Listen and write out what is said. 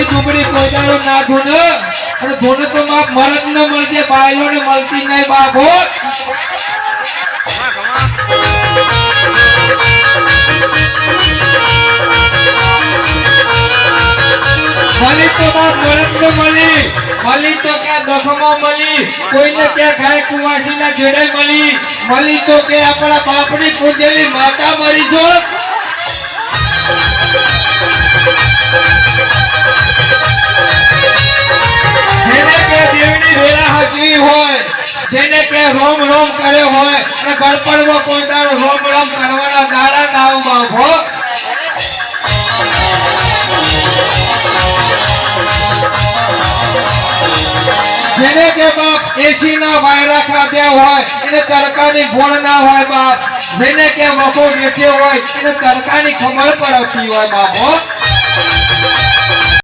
ધોની ડુબરી કોઈ દાડો ના ધોને અને ધોને તો બાપ મરદ ન મળજે બાયલો ને મળતી નહીં બાપ હો મળી તો બાપ મરદ ને મળી તો ક્યાં દખમાં મળી કોઈને ક્યાં ગાય કુવાસી ના જેડે મળી તો કે આપણા બાપની પૂજેલી માતા મરી જો જેને કે દેવની વેળા હજવી હોય જેને કે રોમ રોમ કરે હોય અને ગળપણમાં કોઈ દાડો રોમ રોમ કરવાના દાડા નાવ બાપ હો જેને કે બાપ એસી ના વાયરા ખાધ્યા હોય એને તડકાની ભોળ ના હોય બાપ જેને કે વફો વેચ્યો હોય એને તડકાની ખબર પડતી હોય બાપ હો